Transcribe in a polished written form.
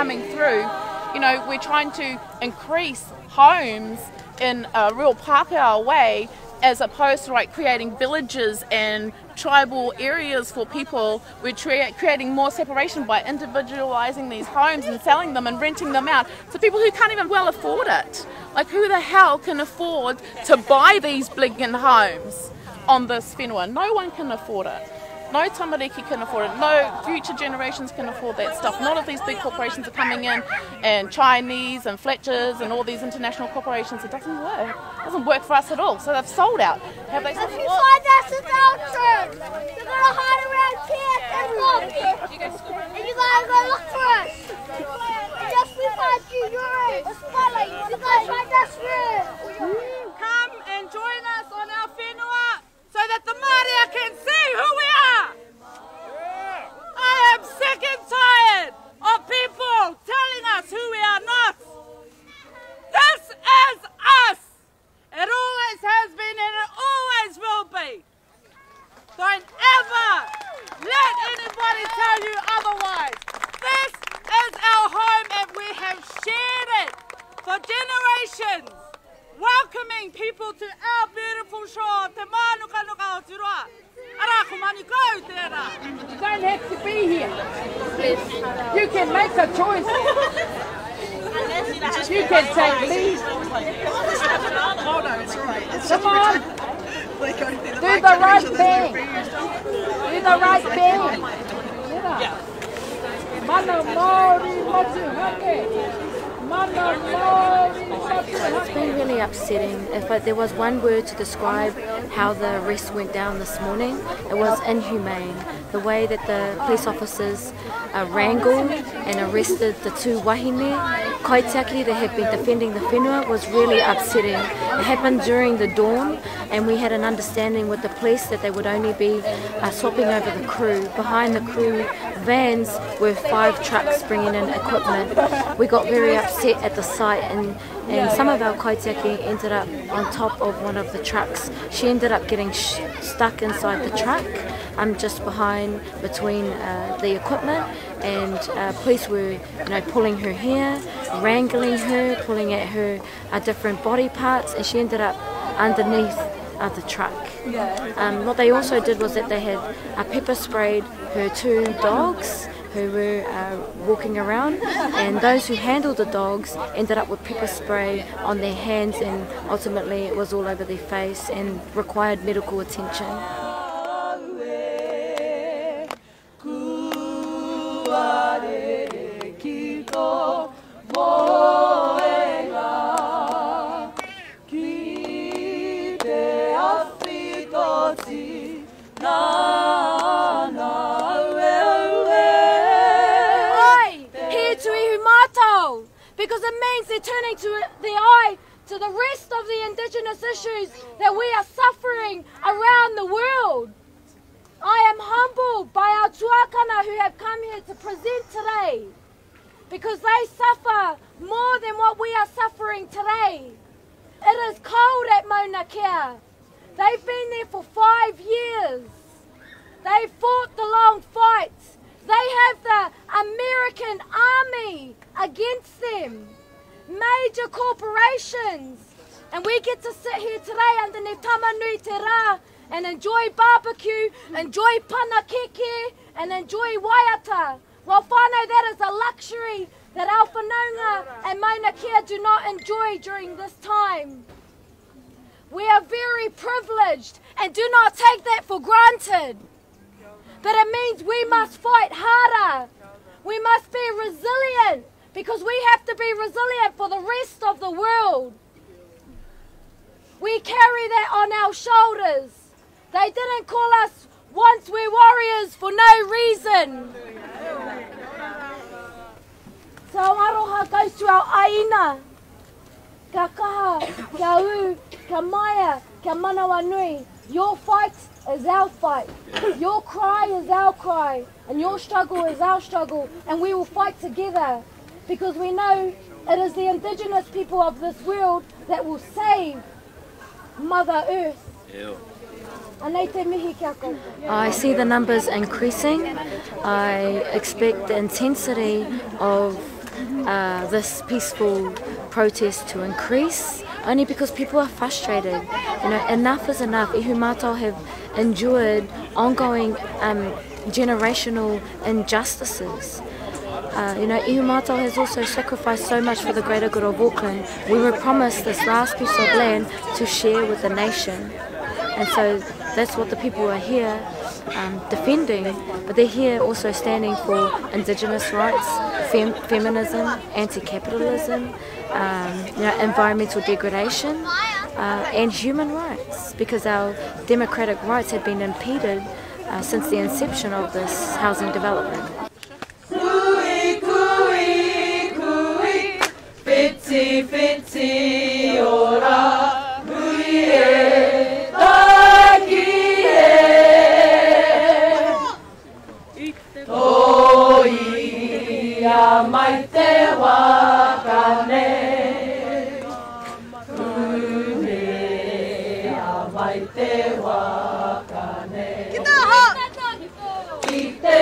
coming through, you know, we're trying to increase homes in a real Pākehā way, as opposed to like creating villages and tribal areas for people. We're creating more separation by individualising these homes and selling them and renting them out to people who can't even well afford it. Like, who the hell can afford to buy these big homes on this whenua? No one can afford it. No tamariki can afford it. No future generations can afford that stuff. None of these big corporations are coming in, and Chinese and Fletchers and all these international corporations. It doesn't work. It doesn't work for us at all. So they've sold out. Have they sold out? If you find us in Elton, you're going to hide around here and look. And you're going to go look for us. And just we find you, you guys find us here. Come and join us on our whenua, so that the Māori can see who we are. I am sick and tired of people telling us who we are not. This is us. It always has been and it always will be. Don't ever let anybody tell you otherwise. This is our home and we have shared it for generations. Welcoming people to our beautiful shore, Te Mānuka o Tiroa. Ara kumani ko tērā. You don't have to be here. You can make a choice. You can take leave. Come on. Do the right thing. Do the right thing. Mana Māori motu hake. It's been really upsetting. If there was one word to describe how the arrest went down this morning, it was inhumane. The way that the police officers wrangled and arrested the two wahine, kaitiaki that had been defending the whenua, was really upsetting. It happened during the dawn, and we had an understanding with the police that they would only be swapping over the crew. Behind the crew vans were 5 trucks bringing in equipment. We got very upset at the sight, and some of our kaitiaki ended up on top of one of the trucks. She ended up getting stuck inside the truck, just behind between the equipment, and police were pulling her hair, wrangling her, pulling at her different body parts, and she ended up underneath the truck. What they also did was that they had pepper sprayed her 2 dogs who were walking around, and those who handled the dogs ended up with pepper spray on their hands, and ultimately it was all over their face and required medical attention. Ihumatao, because it means they're turning the eye to the rest of the indigenous issues that we are suffering around the world. I am humbled by our tuakana who have come here to present today, because they suffer more than what we are suffering today. It is cold at Mauna Kea. They've been there for 5 years. They fought the long fights. They have the American army against them, major corporations, and we get to sit here today underneath Tamanui Te Rā and enjoy barbecue, enjoy panakeke, and enjoy waiata. Well, whānau, that is a luxury that our whanaunga and Mauna Kea do not enjoy during this time. We are very privileged and do not take that for granted. But it means we must fight harder. We must be resilient, because we have to be resilient for the rest of the world. We carry that on our shoulders. They didn't call us once we're warriors for no reason. So aroha goes to our aina. Ka kaha, kia u, ka maia, kia manawa nui. Your fight is our fight. Your cry is our cry. And your struggle is our struggle. And we will fight together, because we know it is the indigenous people of this world that will save Mother Earth. I see the numbers increasing. I expect the intensity of this peaceful protest to increase, only because people are frustrated. You know, enough is enough. Ihumatao have endured ongoing generational injustices. You know, Ihumatao has also sacrificed so much for the greater good of Auckland. We were promised this last piece of land to share with the nation. And so that's what the people are here defending, but they're here also standing for Indigenous rights, feminism, anti-capitalism, you know, environmental degradation, and human rights, because our democratic rights have been impeded since the inception of this housing development. Fiti fiti ora huie taki e toi a mai te wakane hune a mai te wakane ki te